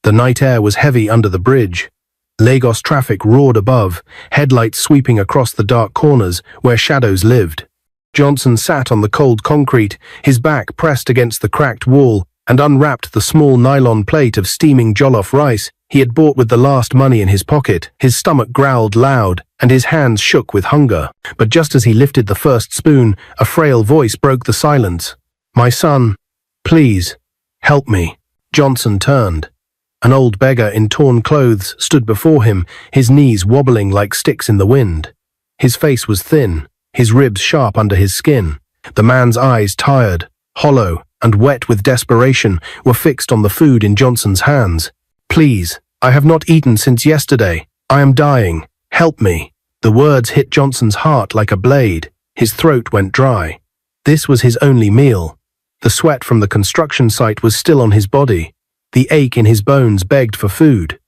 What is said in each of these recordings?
The night air was heavy under the bridge. Lagos traffic roared above, headlights sweeping across the dark corners where shadows lived. Johnson sat on the cold concrete, his back pressed against the cracked wall, and unwrapped the small nylon plate of steaming jollof rice he had bought with the last money in his pocket. His stomach growled loud, and his hands shook with hunger. But just as he lifted the first spoon, a frail voice broke the silence. "My son, please, help me." Johnson turned. An old beggar in torn clothes stood before him, his knees wobbling like sticks in the wind. His face was thin, his ribs sharp under his skin. The man's eyes, tired, hollow, and wet with desperation, were fixed on the food in Johnson's hands. "Please, I have not eaten since yesterday. I am dying. Help me." The words hit Johnson's heart like a blade. His throat went dry. This was his only meal. The sweat from the construction site was still on his body. The ache in his bones begged for food.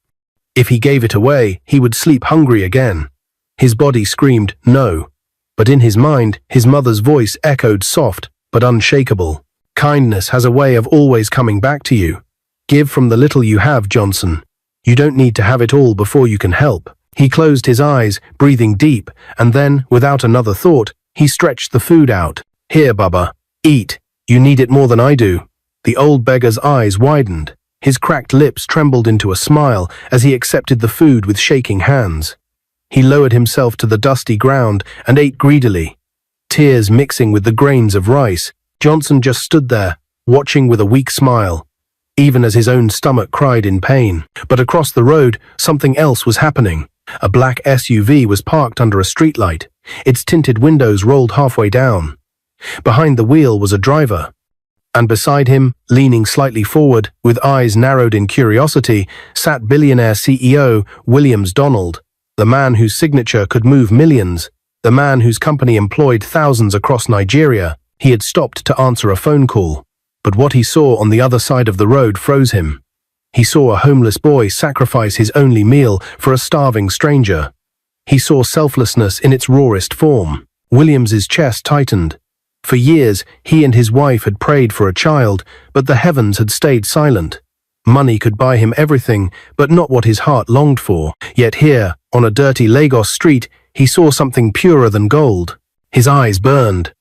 If he gave it away, he would sleep hungry again. His body screamed, "No." But in his mind, his mother's voice echoed soft but unshakable. "Kindness has a way of always coming back to you. Give from the little you have, Johnson. You don't need to have it all before you can help." He closed his eyes, breathing deep, and then, without another thought, he stretched the food out. "Here, Baba. Eat. You need it more than I do." The old beggar's eyes widened. His cracked lips trembled into a smile as he accepted the food with shaking hands. He lowered himself to the dusty ground and ate greedily. Tears mixing with the grains of rice, Johnson just stood there, watching with a weak smile, even as his own stomach cried in pain. But across the road, something else was happening. A black SUV was parked under a streetlight, its tinted windows rolled halfway down. Behind the wheel was a driver, and beside him, leaning slightly forward, with eyes narrowed in curiosity, sat Billionaire CEO Williams Donald, the man whose signature could move millions, the man whose company employed thousands across Nigeria. He had stopped to answer a phone call, but what he saw on the other side of the road froze him. He saw a homeless boy sacrifice his only meal for a starving stranger. He saw selflessness in its rawest form. Williams's chest tightened. For years, he and his wife had prayed for a child, but the heavens had stayed silent. Money could buy him everything, but not what his heart longed for. Yet here, on a dirty Lagos street, he saw something purer than gold. His eyes burned.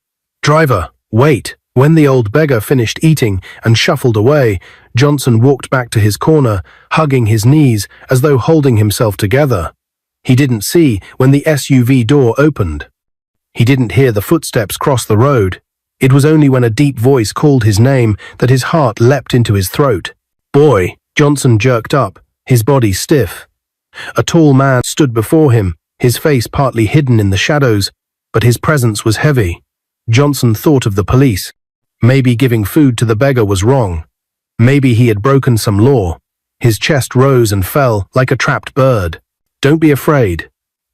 "Driver, wait." When the old beggar finished eating and shuffled away, Johnson walked back to his corner, hugging his knees as though holding himself together. He didn't see when the SUV door opened. He didn't hear the footsteps cross the road. It was only when a deep voice called his name that his heart leapt into his throat. "Boy!" Johnson jerked up, his body stiff. A tall man stood before him, his face partly hidden in the shadows, but his presence was heavy. Johnson thought of the police. Maybe giving food to the beggar was wrong. Maybe he had broken some law. His chest rose and fell like a trapped bird. "Don't be afraid,"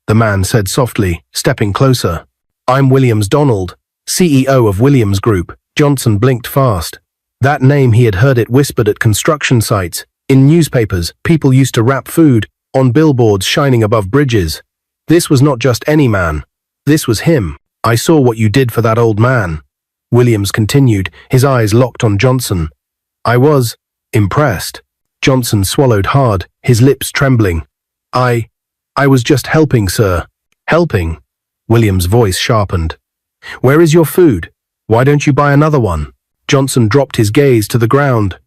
the man said softly, stepping closer. "I'm Williams Donald, CEO of Williams Group." Johnson blinked fast. That name, he had heard it whispered at construction sites, in newspapers. People used to wrap food on billboards shining above bridges. This was not just any man. This was him. "I saw what you did for that old man," Williams continued, his eyes locked on Johnson. "I was impressed." Johnson swallowed hard, his lips trembling. I was just helping, sir." "Helping?" Williams' voice sharpened. "Where is your food? Why don't you buy another one?" Johnson dropped his gaze to the ground.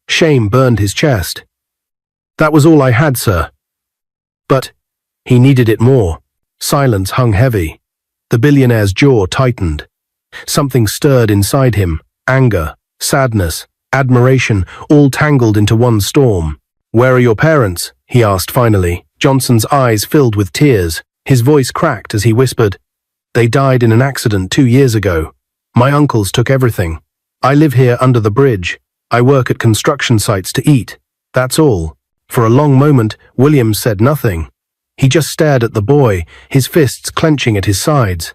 Shame burned his chest. "That was all I had, sir." But he needed it more. Silence hung heavy. The billionaire's jaw tightened. Something stirred inside him, anger, sadness, admiration, all tangled into one storm. "Where are your parents?" he asked finally. Johnson's eyes filled with tears. His voice cracked as he whispered, "They died in an accident 2 years ago. My uncles took everything. I live here under the bridge. I work at construction sites to eat. That's all." For a long moment, Williams said nothing. He just stared at the boy, his fists clenching at his sides.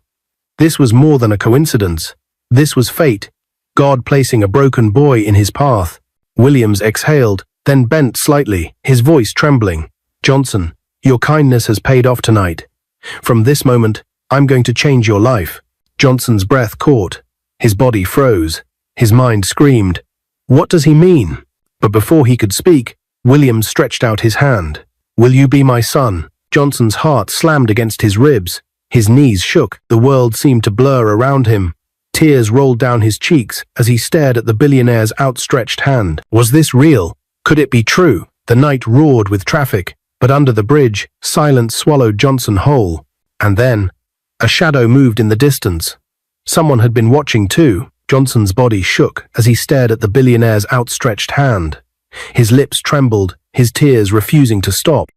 This was more than a coincidence. This was fate, God placing a broken boy in his path. Williams exhaled, then bent slightly, his voice trembling. "Johnson, your kindness has paid off tonight. From this moment, I'm going to change your life." Johnson's breath caught. His body froze. His mind screamed, "What does he mean?" But before he could speak, Williams stretched out his hand. "Will you be my son?" Johnson's heart slammed against his ribs. His knees shook. The world seemed to blur around him. Tears rolled down his cheeks as he stared at the billionaire's outstretched hand. Was this real? Could it be true? The night roared with traffic, but under the bridge, silence swallowed Johnson whole. And then, a shadow moved in the distance. Someone had been watching too. Johnson's body shook as he stared at the billionaire's outstretched hand. His lips trembled, his tears refusing to stop.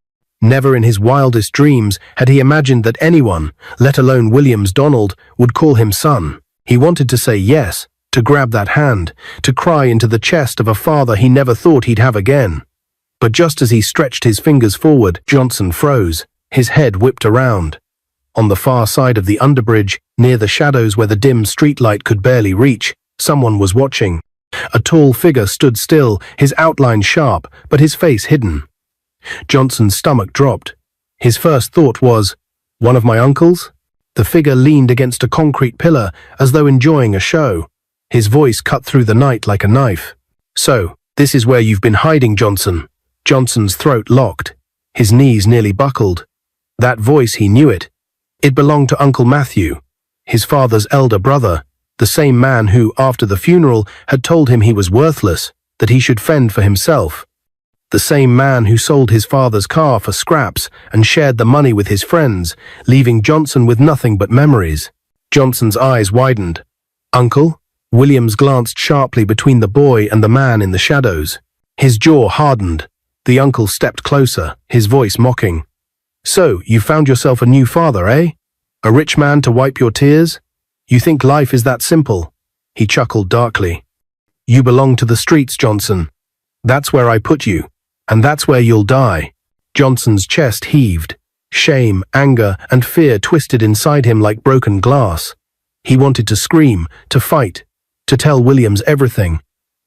Never in his wildest dreams had he imagined that anyone, let alone Williams Donald, would call him son. He wanted to say yes, to grab that hand, to cry into the chest of a father he never thought he'd have again. But just as he stretched his fingers forward, Johnson froze, his head whipped around. On the far side of the underbridge, near the shadows where the dim streetlight could barely reach, someone was watching. A tall figure stood still, his outline sharp, but his face hidden. Johnson's stomach dropped. His first thought was, "One of my uncles?" The figure leaned against a concrete pillar as though enjoying a show. His voice cut through the night like a knife. "So, this is where you've been hiding, Johnson." Johnson's throat locked. His knees nearly buckled. That voice, he knew it. It belonged to Uncle Matthew, his father's elder brother, the same man who, after the funeral, had told him he was worthless, that he should fend for himself. The same man who sold his father's car for scraps and shared the money with his friends, leaving Johnson with nothing but memories. Johnson's eyes widened. "Uncle?" Williams glanced sharply between the boy and the man in the shadows. His jaw hardened. The uncle stepped closer, his voice mocking. "So, you found yourself a new father, eh? A rich man to wipe your tears? You think life is that simple?" He chuckled darkly. "You belong to the streets, Johnson. That's where I put you, and that's where you'll die." Johnson's chest heaved. Shame, anger, and fear twisted inside him like broken glass. He wanted to scream, to fight, to tell Williams everything.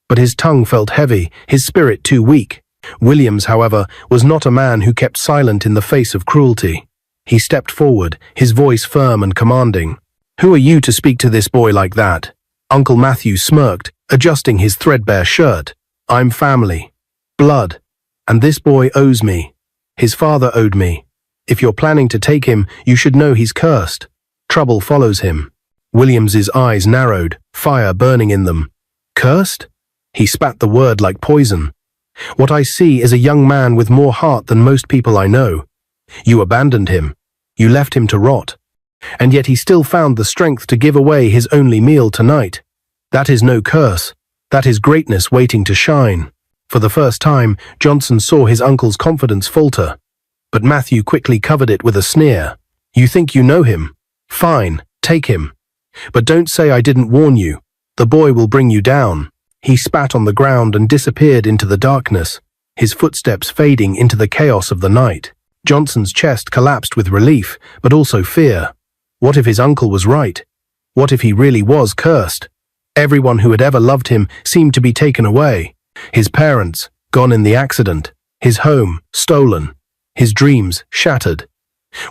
But his tongue felt heavy, his spirit too weak. Williams, however, was not a man who kept silent in the face of cruelty. He stepped forward, his voice firm and commanding. "Who are you to speak to this boy like that?" Uncle Matthew smirked, adjusting his threadbare shirt. "I'm family. Blood. And this boy owes me. His father owed me. If you're planning to take him, you should know he's cursed. Trouble follows him." Williams's eyes narrowed, fire burning in them. "Cursed?" He spat the word like poison. "What I see is a young man with more heart than most people I know. You abandoned him. You left him to rot. And yet he still found the strength to give away his only meal tonight. That is no curse. That is greatness waiting to shine." For the first time, Johnson saw his uncle's confidence falter. But Matthew quickly covered it with a sneer. "You think you know him? Fine, take him. But don't say I didn't warn you. The boy will bring you down." He spat on the ground and disappeared into the darkness, his footsteps fading into the chaos of the night. Johnson's chest collapsed with relief, but also fear. What if his uncle was right? What if he really was cursed? Everyone who had ever loved him seemed to be taken away. His parents, gone in the accident. His home, stolen. His dreams, shattered.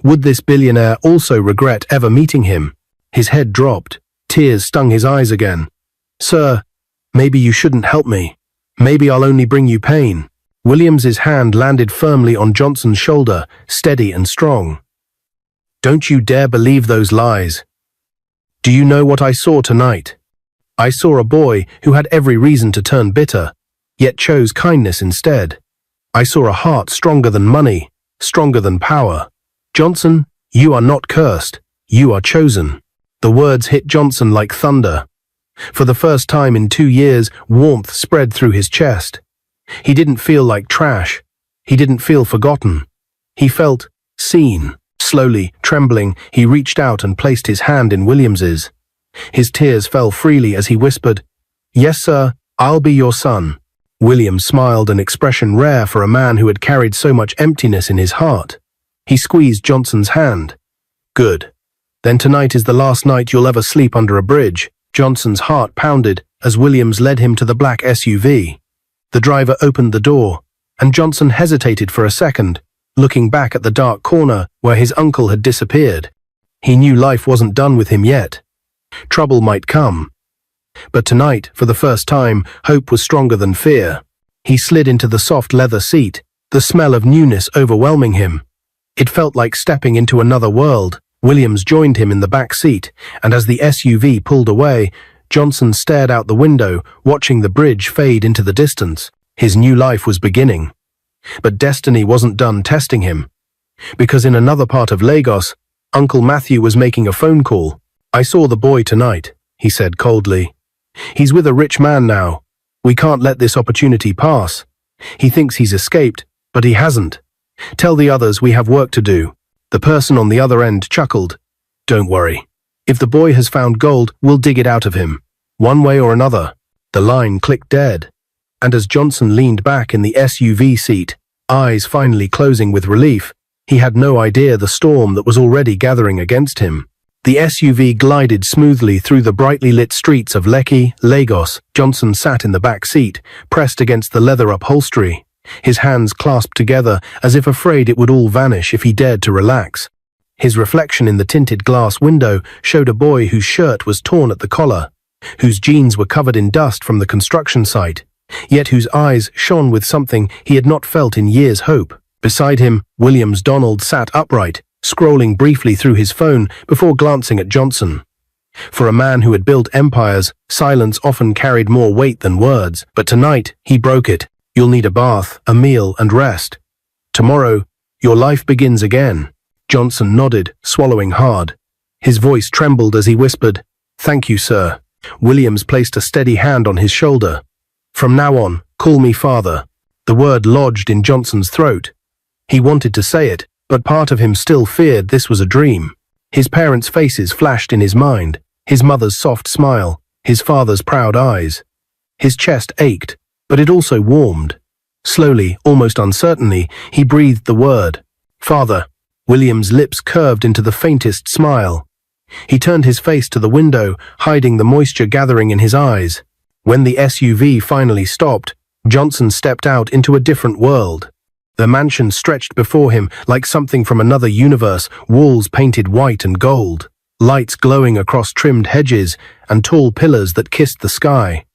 Would this billionaire also regret ever meeting him? His head dropped. Tears stung his eyes again. "Sir, maybe you shouldn't help me. Maybe I'll only bring you pain." Williams's hand landed firmly on Johnson's shoulder, steady and strong. "Don't you dare believe those lies. Do you know what I saw tonight? I saw a boy who had every reason to turn bitter, yet chose kindness instead. I saw a heart stronger than money, stronger than power. Johnson, you are not cursed. You are chosen." The words hit Johnson like thunder. For the first time in 2 years, warmth spread through his chest. He didn't feel like trash. He didn't feel forgotten. He felt seen. Slowly, trembling, he reached out and placed his hand in Williams's. His tears fell freely as he whispered, "Yes, sir, I'll be your son." Williams smiled, an expression rare for a man who had carried so much emptiness in his heart. He squeezed Johnson's hand. "Good. Then tonight is the last night you'll ever sleep under a bridge." Johnson's heart pounded as Williams led him to the black SUV. The driver opened the door, and Johnson hesitated for a second, looking back at the dark corner where his uncle had disappeared. He knew life wasn't done with him yet. Trouble might come. But tonight, for the first time, hope was stronger than fear. He slid into the soft leather seat, the smell of newness overwhelming him. It felt like stepping into another world. Williams joined him in the back seat, and as the SUV pulled away, Johnson stared out the window, watching the bridge fade into the distance. His new life was beginning. But destiny wasn't done testing him. Because in another part of Lagos, Uncle Matthew was making a phone call. "I saw the boy tonight," he said coldly. "He's with a rich man now. We can't let this opportunity pass. He thinks he's escaped, but he hasn't. Tell the others we have work to do." The person on the other end chuckled. "Don't worry. If the boy has found gold, we'll dig it out of him. One way or another." The line clicked dead. And as Johnson leaned back in the SUV seat, eyes finally closing with relief, he had no idea the storm that was already gathering against him. The SUV glided smoothly through the brightly lit streets of Lekki, Lagos. Johnson sat in the back seat, pressed against the leather upholstery, his hands clasped together as if afraid it would all vanish if he dared to relax. His reflection in the tinted glass window showed a boy whose shirt was torn at the collar, whose jeans were covered in dust from the construction site, yet whose eyes shone with something he had not felt in years' hope. Beside him, Williams Donald sat upright, scrolling briefly through his phone before glancing at Johnson. For a man who had built empires, silence often carried more weight than words, but tonight he broke it. "You'll need a bath, a meal, and rest. Tomorrow, your life begins again." Johnson nodded, swallowing hard. His voice trembled as he whispered, "Thank you, sir." Williams placed a steady hand on his shoulder. "From now on, call me father." The word lodged in Johnson's throat. He wanted to say it, but part of him still feared this was a dream. His parents' faces flashed in his mind, his mother's soft smile, his father's proud eyes. His chest ached, but it also warmed. Slowly, almost uncertainly, he breathed the word, "Father." William's lips curved into the faintest smile. He turned his face to the window, hiding the moisture gathering in his eyes. When the SUV finally stopped, Johnson stepped out into a different world. The mansion stretched before him like something from another universe, walls painted white and gold, lights glowing across trimmed hedges, and tall pillars that kissed the sky.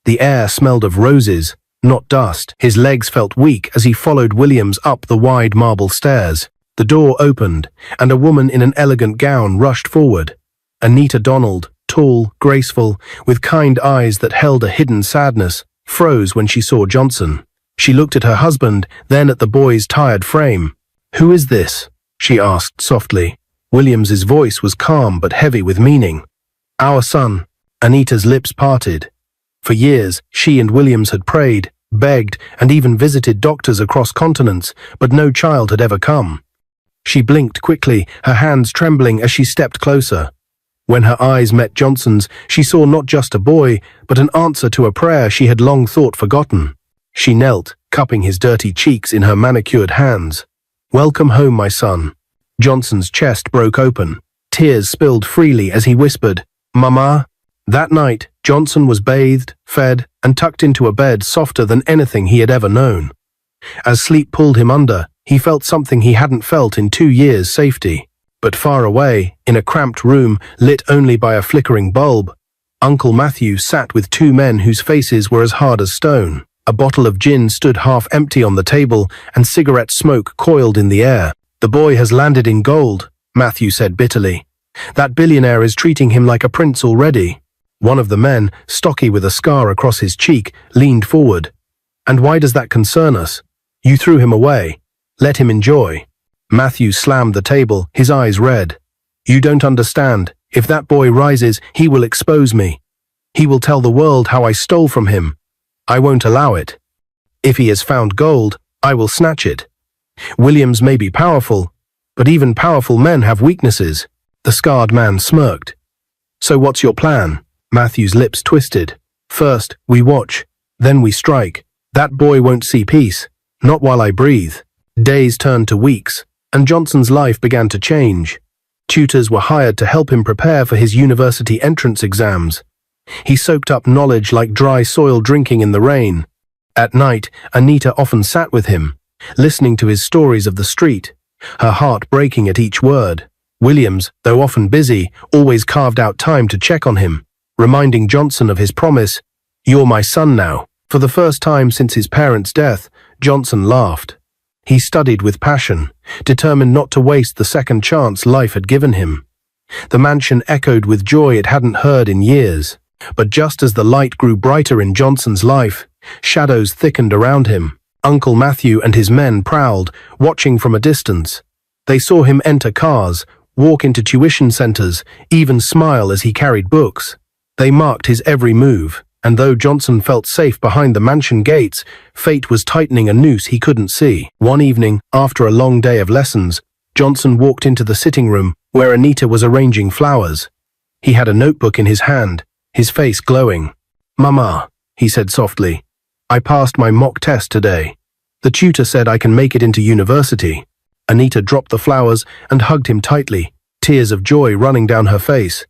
The air smelled of roses, not dust. His legs felt weak as he followed Williams up the wide marble stairs. The door opened, and a woman in an elegant gown rushed forward. Anita Donald, tall, graceful, with kind eyes that held a hidden sadness, froze when she saw Johnson. She looked at her husband, then at the boy's tired frame. "Who is this?" she asked softly. Williams's voice was calm but heavy with meaning. "Our son." Anita's lips parted. For years, she and Williams had prayed, begged, and even visited doctors across continents, but no child had ever come. She blinked quickly, her hands trembling as she stepped closer. When her eyes met Johnson's, she saw not just a boy, but an answer to a prayer she had long thought forgotten. She knelt, cupping his dirty cheeks in her manicured hands. "Welcome home, my son." Johnson's chest broke open. Tears spilled freely as he whispered, "Mama." That night, Johnson was bathed, fed, and tucked into a bed softer than anything he had ever known. As sleep pulled him under, he felt something he hadn't felt in 2 years' safety. But far away, in a cramped room lit only by a flickering bulb, Uncle Matthew sat with 2 men whose faces were as hard as stone. A bottle of gin stood half empty on the table, and cigarette smoke coiled in the air. "The boy has landed in gold," Matthew said bitterly. "That billionaire is treating him like a prince already." One of the men, stocky with a scar across his cheek, leaned forward. "And why does that concern us? You threw him away. Let him enjoy." Matthew slammed the table, his eyes red. "You don't understand. If that boy rises, he will expose me. He will tell the world how I stole from him. I won't allow it. If he has found gold, I will snatch it. Williams may be powerful, but even powerful men have weaknesses." The scarred man smirked. "So what's your plan?" Matthew's lips twisted. "First, we watch. Then we strike. That boy won't see peace. Not while I breathe." Days turned to weeks, and Johnson's life began to change. Tutors were hired to help him prepare for his university entrance exams. He soaked up knowledge like dry soil drinking in the rain. At night, Anita often sat with him, listening to his stories of the street, her heart breaking at each word. Williams, though often busy, always carved out time to check on him, reminding Johnson of his promise, "You're my son now, For the first time since his parents' death, Johnson laughed. He studied with passion, determined not to waste the second chance life had given him. The mansion echoed with joy it hadn't heard in years. But just as the light grew brighter in Johnson's life, shadows thickened around him. Uncle Matthew and his men prowled, watching from a distance. They saw him enter cars, walk into tuition centers, even smile as he carried books. They marked his every move, and though Johnson felt safe behind the mansion gates, fate was tightening a noose he couldn't see. One evening, after a long day of lessons, Johnson walked into the sitting room where Anita was arranging flowers. He had a notebook in his hand, his face glowing. "Mama," he said softly, "I passed my mock test today. The tutor said I can make it into university." Anita dropped the flowers and hugged him tightly, tears of joy running down her face.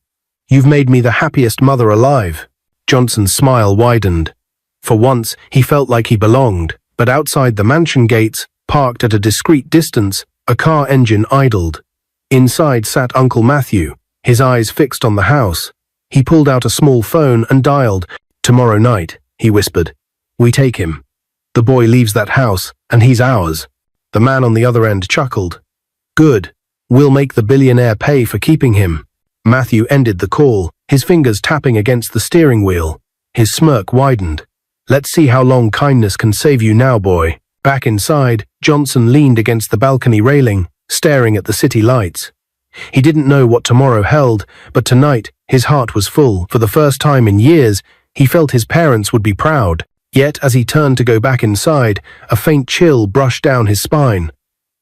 "You've made me the happiest mother alive." Johnson's smile widened. For once, he felt like he belonged, but outside the mansion gates, parked at a discreet distance, a car engine idled. Inside sat Uncle Matthew, his eyes fixed on the house. He pulled out a small phone and dialed. "Tomorrow night," he whispered. "We take him. The boy leaves that house, and he's ours." The man on the other end chuckled. "Good. We'll make the billionaire pay for keeping him." Matthew ended the call, his fingers tapping against the steering wheel. His smirk widened. "Let's see how long kindness can save you now, boy." Back inside, Johnson leaned against the balcony railing, staring at the city lights. He didn't know what tomorrow held, but tonight, his heart was full. For the first time in years, he felt his parents would be proud. Yet, as he turned to go back inside, a faint chill brushed down his spine.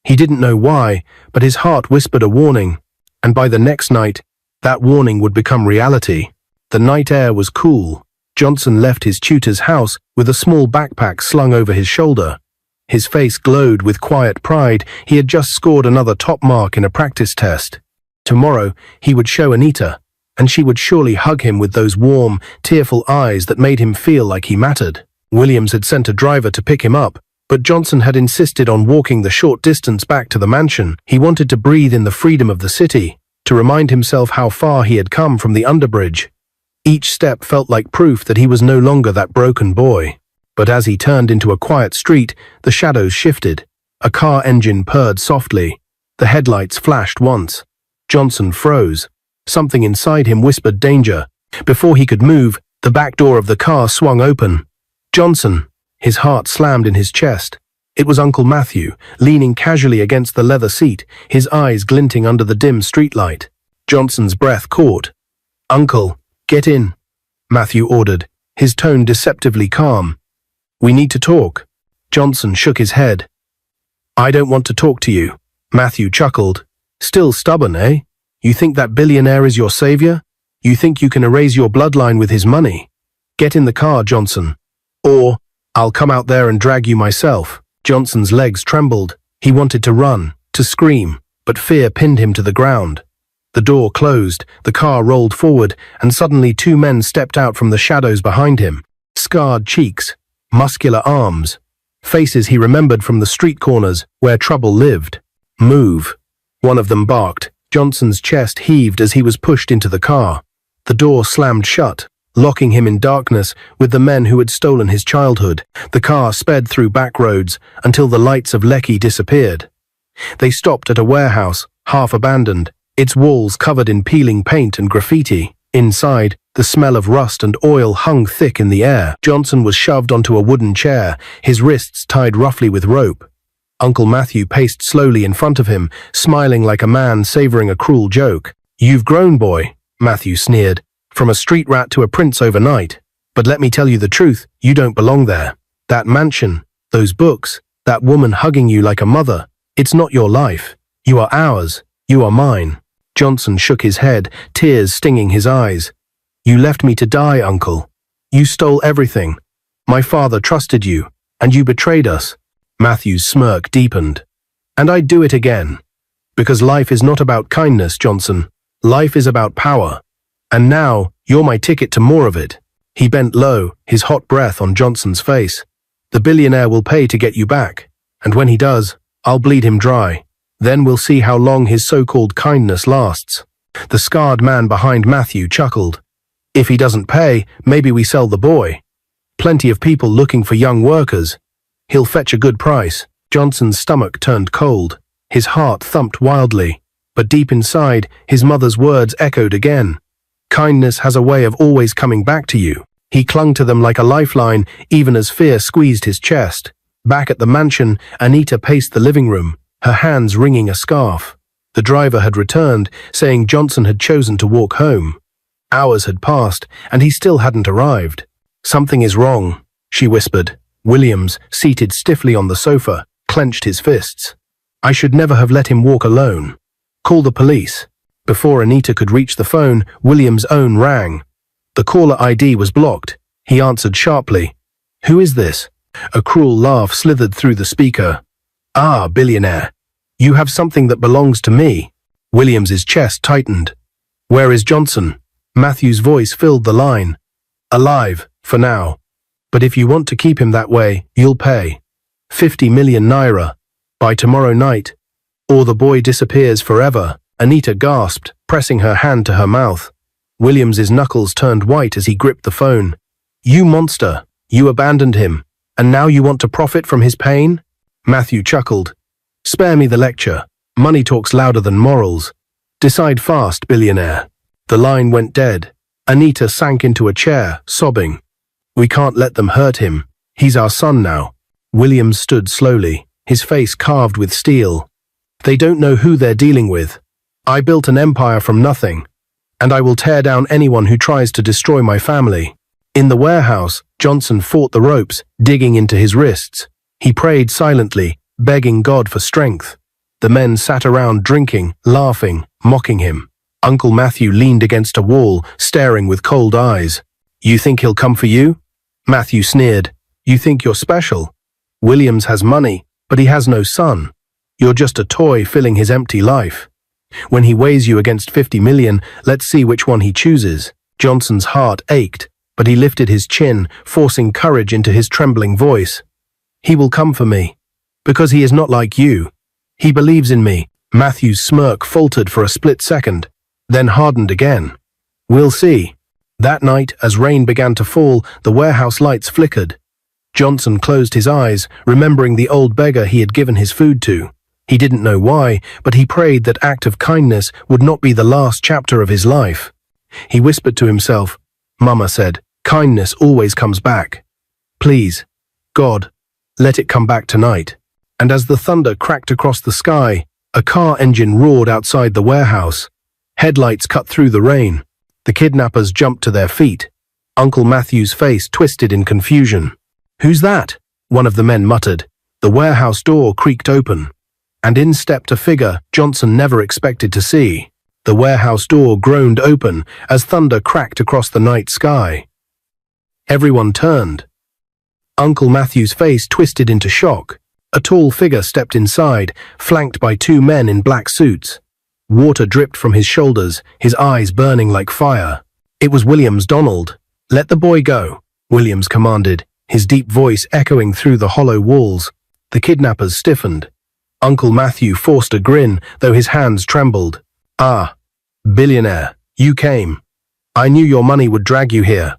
He didn't know why, but his heart whispered a warning. And by the next night, that warning would become reality. The night air was cool. Johnson left his tutor's house with a small backpack slung over his shoulder. His face glowed with quiet pride. He had just scored another top mark in a practice test. Tomorrow, he would show Anita, and she would surely hug him with those warm, tearful eyes that made him feel like he mattered. Williams had sent a driver to pick him up, but Johnson had insisted on walking the short distance back to the mansion. He wanted to breathe in the freedom of the city, to remind himself how far he had come from the underbridge. Each step felt like proof that he was no longer that broken boy. But as he turned into a quiet street, the shadows shifted. A car engine purred softly. The headlights flashed once. Johnson froze. Something inside him whispered danger. Before he could move, the back door of the car swung open. "Johnson!" His heart slammed in his chest. It was Uncle Matthew, leaning casually against the leather seat, his eyes glinting under the dim streetlight. Johnson's breath caught. "Uncle, get in," Matthew ordered, his tone deceptively calm. "We need to talk." Johnson shook his head. "I don't want to talk to you," Matthew chuckled. "Still stubborn, eh? You think that billionaire is your savior? You think you can erase your bloodline with his money? Get in the car, Johnson. Or, I'll come out there and drag you myself." Johnson's legs trembled. He wanted to run, to scream, but fear pinned him to the ground. The door closed, the car rolled forward, and suddenly two men stepped out from the shadows behind him. Scarred cheeks, muscular arms, faces he remembered from the street corners where trouble lived. "Move," one of them barked. Johnson's chest heaved as he was pushed into the car. The door slammed shut, locking him in darkness with the men who had stolen his childhood. The car sped through back roads until the lights of Lekki disappeared. They stopped at a warehouse, half abandoned, its walls covered in peeling paint and graffiti. Inside, the smell of rust and oil hung thick in the air. Johnson was shoved onto a wooden chair, his wrists tied roughly with rope. Uncle Matthew paced slowly in front of him, smiling like a man savoring a cruel joke. "You've grown, boy," Matthew sneered. "From a street rat to a prince overnight. But let me tell you the truth, you don't belong there. That mansion, those books, that woman hugging you like a mother, it's not your life. You are ours. You are mine." Johnson shook his head, tears stinging his eyes. "You left me to die, Uncle. You stole everything. My father trusted you, and you betrayed us." Matthew's smirk deepened. "And I'd do it again. Because life is not about kindness, Johnson. Life is about power. And now, you're my ticket to more of it." He bent low, his hot breath on Johnson's face. "The billionaire will pay to get you back. And when he does, I'll bleed him dry. Then we'll see how long his so-called kindness lasts." The scarred man behind Matthew chuckled. "If he doesn't pay, maybe we sell the boy." Plenty of people looking for young workers. He'll fetch a good price. Johnson's stomach turned cold. His heart thumped wildly. But deep inside, his mother's words echoed again. Kindness has a way of always coming back to you. He clung to them like a lifeline, even as fear squeezed his chest. Back at the mansion, Anita paced the living room, her hands wringing a scarf. The driver had returned, saying Johnson had chosen to walk home. Hours had passed, and he still hadn't arrived. "Something is wrong," she whispered. Williams, seated stiffly on the sofa, clenched his fists. "I should never have let him walk alone. Call the police." Before Anita could reach the phone, Williams' own rang. The caller ID was blocked. He answered sharply. "Who is this?" A cruel laugh slithered through the speaker. "Ah, Billionaire. You have something that belongs to me." Williams's chest tightened. "Where is Johnson?" Matthew's voice filled the line. "Alive, for now. But if you want to keep him that way, you'll pay. 50 million naira. By tomorrow night. Or the boy disappears forever." Anita gasped, pressing her hand to her mouth. Williams's knuckles turned white as he gripped the phone. "You monster. You abandoned him. And now you want to profit from his pain?" Matthew chuckled. "Spare me the lecture. Money talks louder than morals. Decide fast, Billionaire." The line went dead. Anita sank into a chair, sobbing. "We can't let them hurt him. He's our son now." Williams stood slowly, his face carved with steel. "They don't know who they're dealing with. I built an empire from nothing, and I will tear down anyone who tries to destroy my family." In the warehouse, Johnson fought the ropes, digging into his wrists. He prayed silently, begging God for strength. The men sat around drinking, laughing, mocking him. Uncle Matthew leaned against a wall, staring with cold eyes. "You think he'll come for you?" Matthew sneered. "You think you're special? Williams has money, but he has no son. You're just a toy filling his empty life. When he weighs you against 50 million, let's see which one he chooses." Johnson's heart ached, but he lifted his chin, forcing courage into his trembling voice. "He will come for me, because he is not like you. He believes in me." Matthew's smirk faltered for a split second, then hardened again. "We'll see." That night, as rain began to fall, the warehouse lights flickered. Johnson closed his eyes, remembering the old beggar he had given his food to. He didn't know why, but he prayed that act of kindness would not be the last chapter of his life. He whispered to himself, "Mama said, kindness always comes back. Please, God, let it come back tonight." And as the thunder cracked across the sky, a car engine roared outside the warehouse. Headlights cut through the rain. The kidnappers jumped to their feet. Uncle Matthew's face twisted in confusion. "Who's that?" one of the men muttered. The warehouse door creaked open, and in stepped a figure Johnson never expected to see. The warehouse door groaned open as thunder cracked across the night sky. Everyone turned. Uncle Matthew's face twisted into shock. A tall figure stepped inside, flanked by two men in black suits. Water dripped from his shoulders, his eyes burning like fire. It was Williams Donald. "Let the boy go," Williams commanded, his deep voice echoing through the hollow walls. The kidnappers stiffened. Uncle Matthew forced a grin, though his hands trembled. "Ah, Billionaire, you came. I knew your money would drag you here.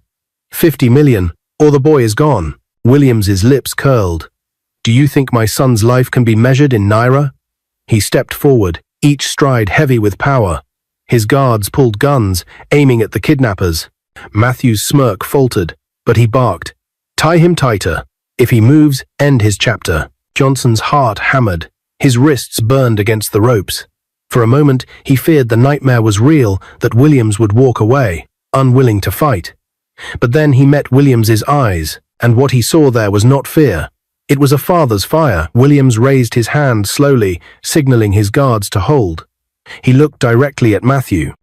50 million, or the boy is gone." Williams's lips curled. "Do you think my son's life can be measured in naira?" He stepped forward, each stride heavy with power. His guards pulled guns, aiming at the kidnappers. Matthew's smirk faltered, but he barked, "Tie him tighter. If he moves, end his chapter." Johnson's heart hammered. His wrists burned against the ropes. For a moment, he feared the nightmare was real, that Williams would walk away, unwilling to fight. But then he met Williams's eyes, and what he saw there was not fear. It was a father's fire. Williams raised his hand slowly, signaling his guards to hold. He looked directly at Matthew.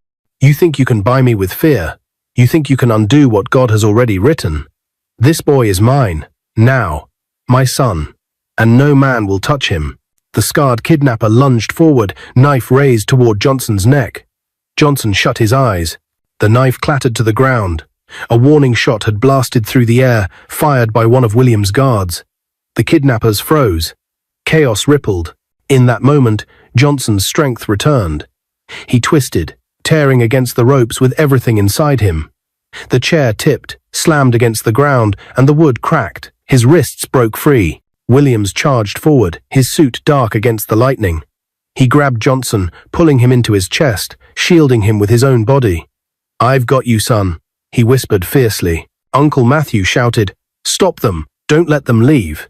"You think you can buy me with fear? You think you can undo what God has already written? This boy is mine, now, my son, and no man will touch him." The scarred kidnapper lunged forward, knife raised toward Johnson's neck. Johnson shut his eyes. The knife clattered to the ground. A warning shot had blasted through the air, fired by one of Williams' guards. The kidnappers froze. Chaos rippled. In that moment, Johnson's strength returned. He twisted, tearing against the ropes with everything inside him. The chair tipped, slammed against the ground, and the wood cracked. His wrists broke free. Williams charged forward, his suit dark against the lightning. He grabbed Johnson, pulling him into his chest, shielding him with his own body. "I've got you, son," he whispered fiercely. Uncle Matthew shouted, "Stop them! Don't let them leave!"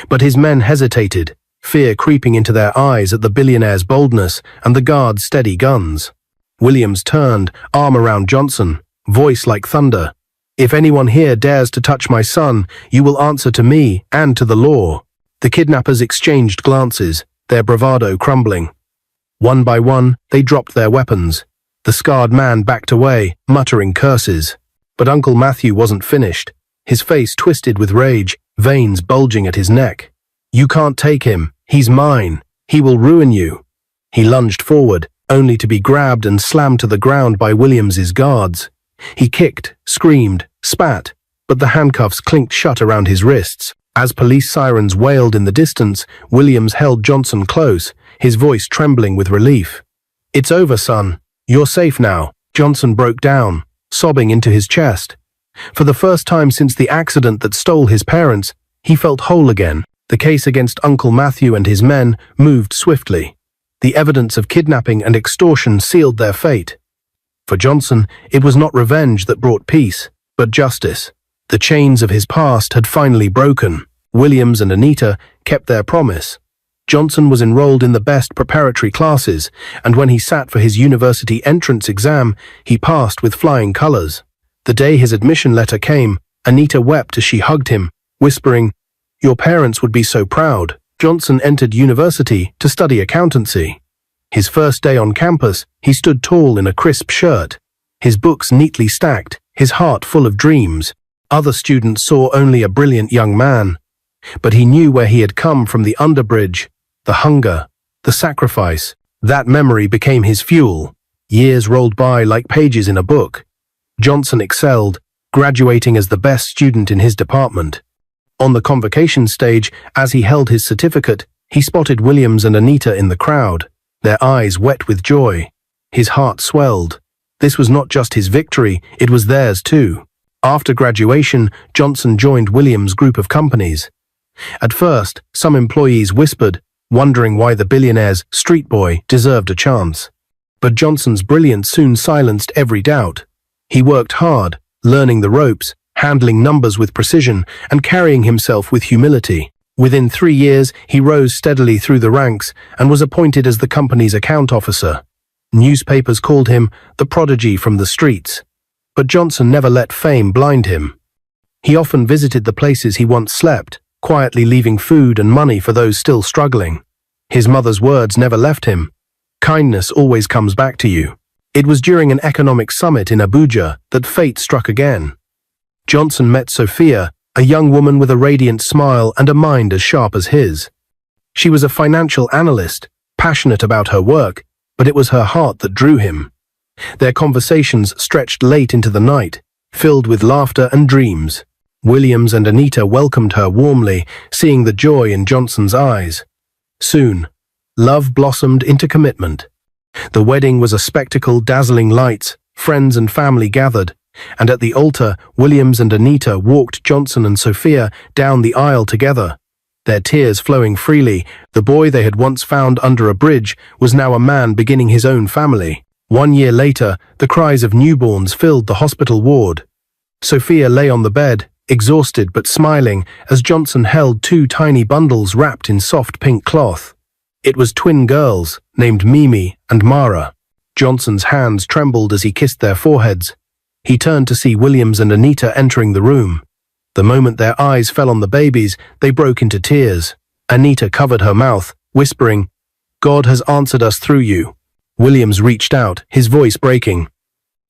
But his men hesitated, fear creeping into their eyes at the billionaire's boldness and the guards' steady guns. Williams turned, arm around Johnson, voice like thunder. "If anyone here dares to touch my son, you will answer to me and to the law." The kidnappers exchanged glances, their bravado crumbling. One by one, they dropped their weapons. The scarred man backed away, muttering curses. But Uncle Matthew wasn't finished. His face twisted with rage, veins bulging at his neck. "You can't take him. He's mine. He will ruin you." He lunged forward, only to be grabbed and slammed to the ground by Williams's guards. He kicked, screamed, spat, but the handcuffs clinked shut around his wrists. As police sirens wailed in the distance, Williams held Johnson close, his voice trembling with relief. "It's over, son. You're safe now." Johnson broke down, sobbing into his chest. For the first time since the accident that stole his parents, he felt whole again. The case against Uncle Matthew and his men moved swiftly. The evidence of kidnapping and extortion sealed their fate. For Johnson, it was not revenge that brought peace, but justice. The chains of his past had finally broken. Williams and Anita kept their promise. Johnson was enrolled in the best preparatory classes, and when he sat for his university entrance exam, he passed with flying colors. The day his admission letter came, Anita wept as she hugged him, whispering, "Your parents would be so proud." Johnson entered university to study accountancy. His first day on campus, he stood tall in a crisp shirt, his books neatly stacked, his heart full of dreams. Other students saw only a brilliant young man. But he knew where he had come from: the underbridge, the hunger, the sacrifice. That memory became his fuel. Years rolled by like pages in a book. Johnson excelled, graduating as the best student in his department. On the convocation stage, as he held his certificate, he spotted Williams and Anita in the crowd, their eyes wet with joy. His heart swelled. This was not just his victory, it was theirs too. After graduation, Johnson joined Williams' group of companies. At first, some employees whispered, wondering why the billionaire's street boy deserved a chance. But Johnson's brilliance soon silenced every doubt. He worked hard, learning the ropes, handling numbers with precision, and carrying himself with humility. Within 3 years, he rose steadily through the ranks and was appointed as the company's account officer. Newspapers called him the prodigy from the streets. But Johnson never let fame blind him. He often visited the places he once slept, quietly leaving food and money for those still struggling. His mother's words never left him. "Kindness always comes back to you." It was during an economic summit in Abuja that fate struck again. Johnson met Sophia, a young woman with a radiant smile and a mind as sharp as his. She was a financial analyst, passionate about her work, but it was her heart that drew him. Their conversations stretched late into the night, filled with laughter and dreams. Williams and Anita welcomed her warmly, seeing the joy in Johnson's eyes. Soon, love blossomed into commitment. The wedding was a spectacle: dazzling lights, friends and family gathered, and at the altar, Williams and Anita walked Johnson and Sophia down the aisle together. Their tears flowing freely, the boy they had once found under a bridge was now a man beginning his own family. 1 year later, the cries of newborns filled the hospital ward. Sophia lay on the bed, exhausted but smiling, as Johnson held 2 tiny bundles wrapped in soft pink cloth. It was twin girls, named Mimi and Mara. Johnson's hands trembled as he kissed their foreheads. He turned to see Williams and Anita entering the room. The moment their eyes fell on the babies, they broke into tears. Anita covered her mouth, whispering, "God has answered us through you." Williams reached out, his voice breaking.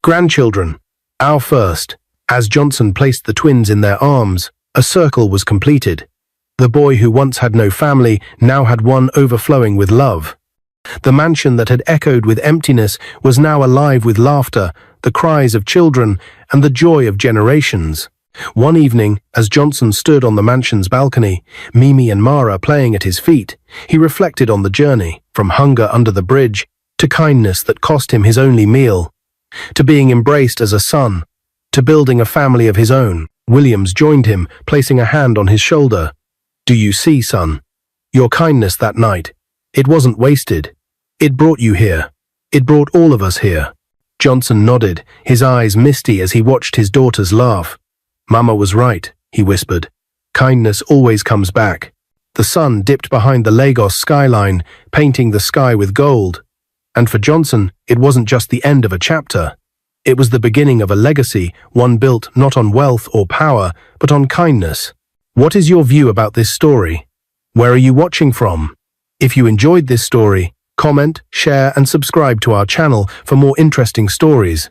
"Grandchildren, our first." As Johnson placed the twins in their arms, a circle was completed. The boy who once had no family now had one overflowing with love. The mansion that had echoed with emptiness was now alive with laughter, the cries of children, and the joy of generations. One evening, as Johnson stood on the mansion's balcony, Mimi and Mara playing at his feet, he reflected on the journey, from hunger under the bridge, to kindness that cost him his only meal, to being embraced as a son, to building a family of his own. Williams joined him, placing a hand on his shoulder. Do you see, son? Your kindness that night. It wasn't wasted. It brought you here. It brought all of us here. Johnson nodded, his eyes misty as he watched his daughters laugh. Mama was right, he whispered. Kindness always comes back. The sun dipped behind the Lagos skyline, painting the sky with gold. And for Johnson, it wasn't just the end of a chapter. It was the beginning of a legacy, one built not on wealth or power, but on kindness. What is your view about this story? Where are you watching from? If you enjoyed this story, comment, share, and subscribe to our channel for more interesting stories.